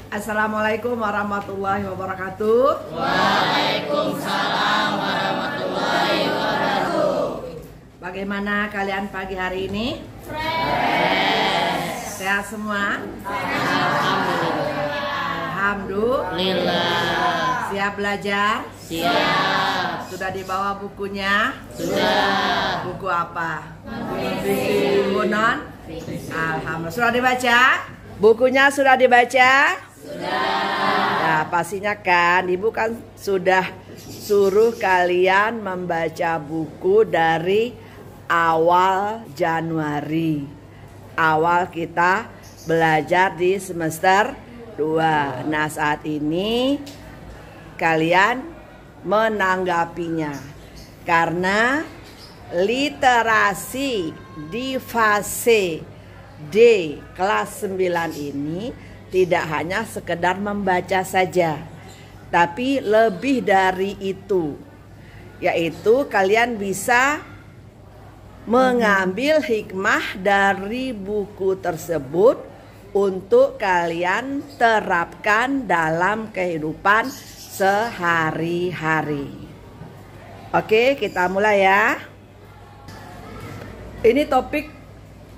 Assalamualaikum warahmatullahi wabarakatuh. Waalaikumsalam warahmatullahi wabarakatuh. Bagaimana kalian pagi hari ini? Fresh. Sehat semua? Alhamdulillah. Siap belajar? Siap. Sudah dibawa bukunya? Sudah. Buku apa? Fiksi. Buku non? Alhamdulillah. Sudah dibaca? Bukunya sudah dibaca? Sudah. Ya, pastinya kan, Ibu kan sudah suruh kalian membaca buku dari awal Januari. Awal kita belajar di semester 2. Nah, saat ini kalian menanggapinya. Karena literasi di fase D kelas 9 ini tidak hanya sekedar membaca saja, tapi lebih dari itu, yaitu kalian bisa mengambil hikmah dari buku tersebut untuk kalian terapkan dalam kehidupan sehari-hari. Oke, kita mulai ya. Ini topik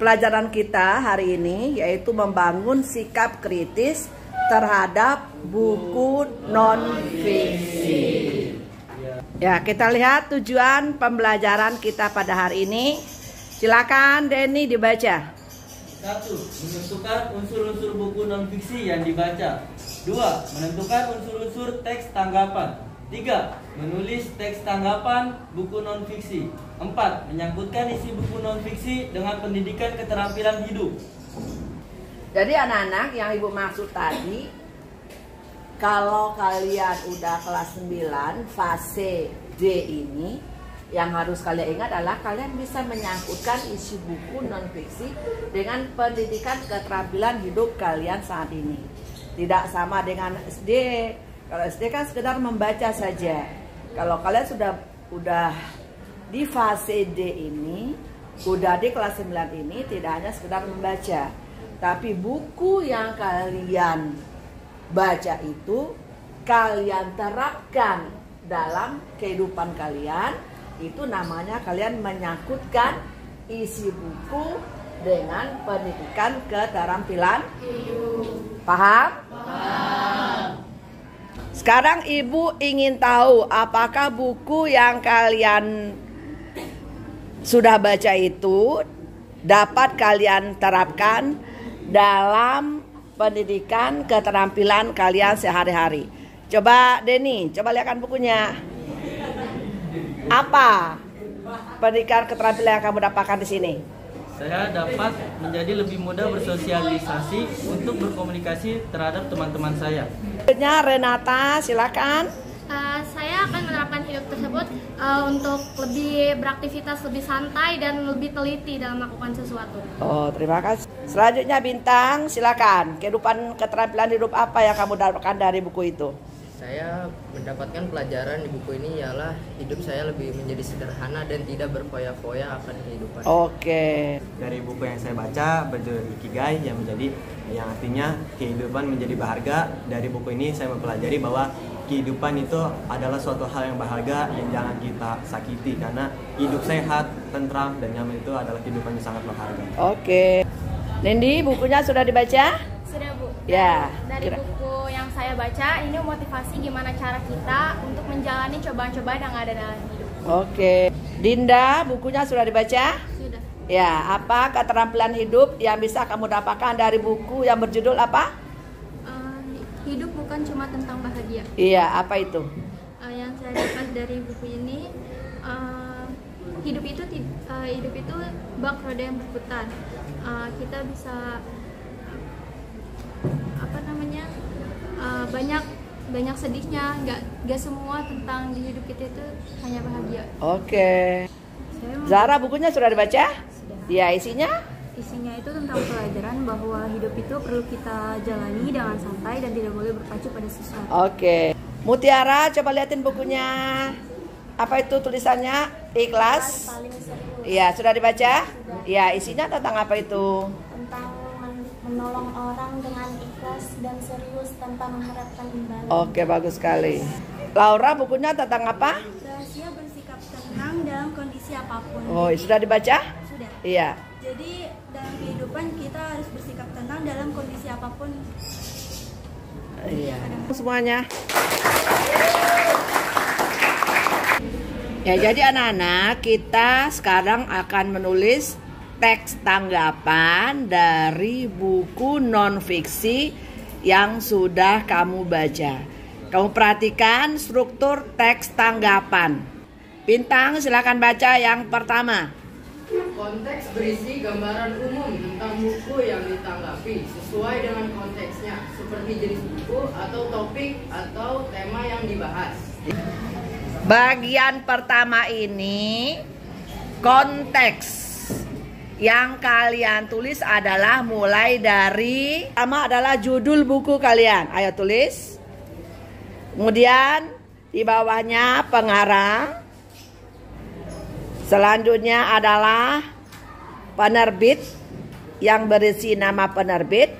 pelajaran kita hari ini, yaitu membangun sikap kritis terhadap buku non-fiksi. Ya, kita lihat tujuan pembelajaran kita pada hari ini. Silakan Denny dibaca. 1. Menentukan unsur-unsur buku non-fiksi yang dibaca. 2. Menentukan unsur-unsur teks tanggapan. 3. Menulis teks tanggapan buku non-fiksi. 4. Menyangkutkan isi buku non-fiksi dengan pendidikan keterampilan hidup. Jadi anak-anak yang Ibu maksud tadi, kalau kalian udah kelas 9 fase D ini, yang harus kalian ingat adalah kalian bisa menyangkutkan isi buku non-fiksi dengan pendidikan keterampilan hidup kalian saat ini. Tidak sama dengan SD. Kalau SD kan sekedar membaca saja. Kalau kalian udah di fase D ini, udah di kelas 9 ini, tidak hanya sekedar membaca, tapi buku yang kalian baca itu kalian terapkan dalam kehidupan kalian. Itu namanya kalian menyangkutkan isi buku dengan pendidikan keterampilan hidup. Paham? Paham. Sekarang Ibu ingin tahu apakah buku yang kalian sudah baca itu dapat kalian terapkan dalam pendidikan keterampilan kalian sehari-hari. Coba Denny, coba lihatkan bukunya. Apa pendidikan keterampilan yang kamu dapatkan di sini? Saya dapat menjadi lebih mudah bersosialisasi untuk berkomunikasi terhadap teman-teman saya. Renata, silakan. Saya akan menerapkan hidup tersebut untuk lebih beraktivitas lebih santai dan lebih teliti dalam melakukan sesuatu. Oh, terima kasih. Selanjutnya Bintang, silakan. Kehidupan keterampilan hidup apa yang kamu dapatkan dari buku itu? Saya mendapatkan pelajaran di buku ini ialah hidup saya lebih menjadi sederhana dan tidak berfoya-foya akan kehidupan. Oke. Dari buku yang saya baca berjudul Ikigai yang artinya kehidupan menjadi berharga. Dari buku ini saya mempelajari bahwa kehidupan itu adalah suatu hal yang berharga yang jangan kita sakiti, karena hidup sehat, tentram dan nyaman itu adalah kehidupan yang sangat berharga. Oke. Nindi, bukunya sudah dibaca? Sudah Bu. Ya. Dari buku yang saya baca ini motivasi gimana cara kita untuk menjalani cobaan-cobaan yang ada dalam hidup. Oke. Dinda, bukunya sudah dibaca? Sudah. Ya, apa keterampilan hidup yang bisa kamu dapatkan dari buku yang berjudul apa? Hidup bukan cuma tentang bahagia. Iya, apa itu? Yang saya dapat dari buku ini, hidup itu bak roda yang berputar. Kita bisa banyak sedihnya, nggak semua tentang di hidup kita itu hanya bahagia. Oke. Zara, bukunya sudah dibaca? Sudah. Ya, isinya? Isinya itu tentang pelajaran bahwa hidup itu perlu kita jalani dengan santai dan tidak boleh berpacu pada sesuatu. Oke. Mutiara, coba liatin bukunya. Apa itu tulisannya? Ikhlas? Paling seru. Iya, sudah dibaca? Iya, isinya tentang apa itu? Tentang menolong orang dengan ikhlas dan serius tanpa mengharapkan imbalan. Oke, bagus sekali. Laura, bukunya tentang apa? Rahasia bersikap tenang dalam kondisi apapun. Oh, sudah dibaca? Sudah. Iya. Jadi dalam kehidupan kita harus bersikap tenang dalam kondisi apapun. Iya. Semuanya. Ya, jadi anak-anak, kita sekarang akan menulis teks tanggapan dari buku non-fiksi yang sudah kamu baca. Kamu perhatikan struktur teks tanggapan. Bintang, silakan baca yang pertama. Konteks berisi gambaran umum tentang buku yang ditanggapi sesuai dengan konteksnya, seperti jenis buku atau topik atau tema yang dibahas. Bagian pertama ini konteks. Yang kalian tulis adalah mulai dari pertama adalah judul buku kalian. Ayo tulis. Kemudian di bawahnya pengarang. Selanjutnya adalah penerbit yang berisi nama penerbit,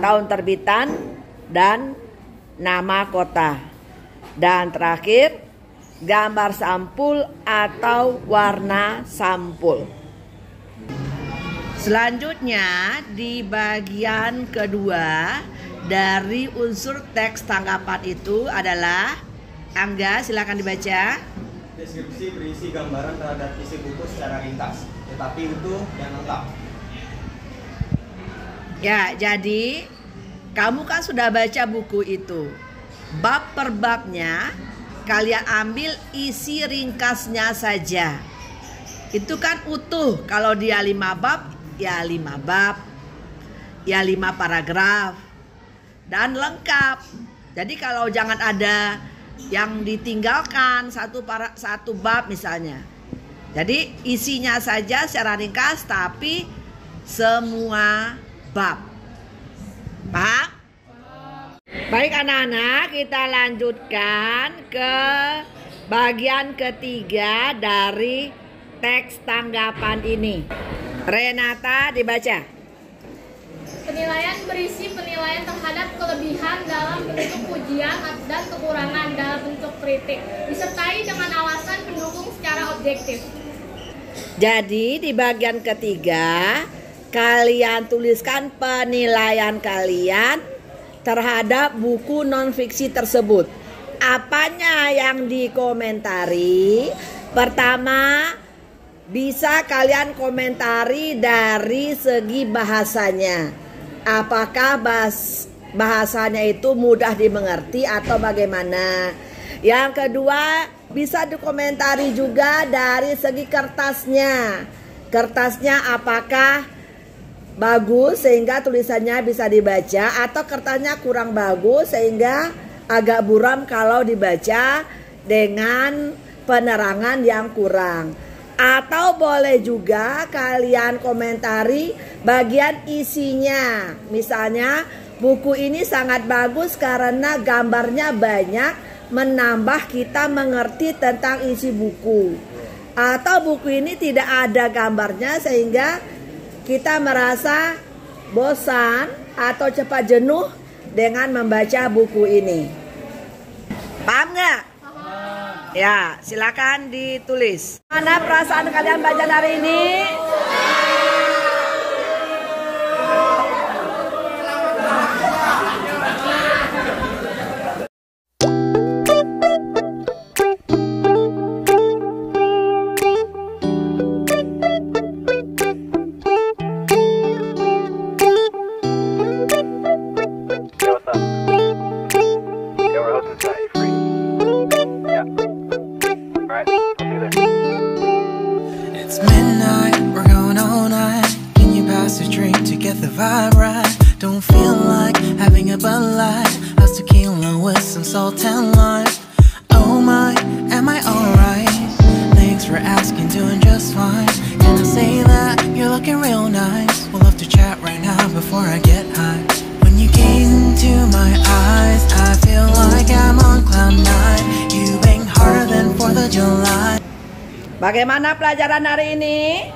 tahun terbitan, dan nama kota. Dan terakhir, gambar sampul atau warna sampul. Selanjutnya di bagian kedua dari unsur teks tanggapan itu adalah, Angga, silakan dibaca. Deskripsi berisi gambaran terhadap isi buku secara ringkas, tetapi utuh dan lengkap. Ya, jadi kamu kan sudah baca buku itu. Bab per babnya kalian ambil isi ringkasnya saja. Itu kan utuh. Kalau dia 5 bab, ya 5 bab, ya 5 paragraf, dan lengkap. Jadi kalau jangan ada yang ditinggalkan satu bab misalnya. Jadi isinya saja secara ringkas tapi semua bab. Paham? Baik anak-anak, kita lanjutkan ke bagian ketiga dari teks tanggapan ini. Renata, dibaca. Penilaian berisi penilaian terhadap kelebihan dalam bentuk pujian dan kekurangan dalam bentuk kritik, disertai dengan alasan pendukung secara objektif. Jadi di bagian ketiga, kalian tuliskan penilaian kalian terhadap buku non-fiksi tersebut. Apanya yang dikomentari? Pertama, bisa kalian komentari dari segi bahasanya. Apakah bahasanya itu mudah dimengerti atau bagaimana? Yang kedua, bisa dikomentari juga dari segi kertasnya. Kertasnya apakah bagus sehingga tulisannya bisa dibaca, atau kertasnya kurang bagus sehingga agak buram kalau dibaca dengan penerangan yang kurang. Atau boleh juga kalian komentari bagian isinya. Misalnya, buku ini sangat bagus karena gambarnya banyak, menambah kita mengerti tentang isi buku. Atau buku ini tidak ada gambarnya sehingga kita merasa bosan atau cepat jenuh dengan membaca buku ini. Paham nggak? Ya, silakan ditulis. Mana perasaan kalian baca hari ini? It's midnight, we're going all night. Can you pass a drink to get the vibe right? Don't feel like having a Bud Light. How's tequila with some salt and lime? Oh my, am I alright? Thanks for asking, doing just fine. Can I say that you're looking real nice? We'll have to chat right now before I get high. When you gaze into my eyes, I feel like I'm on cloud nine. You bang harder than 4th of July. Bagaimana pelajaran hari ini?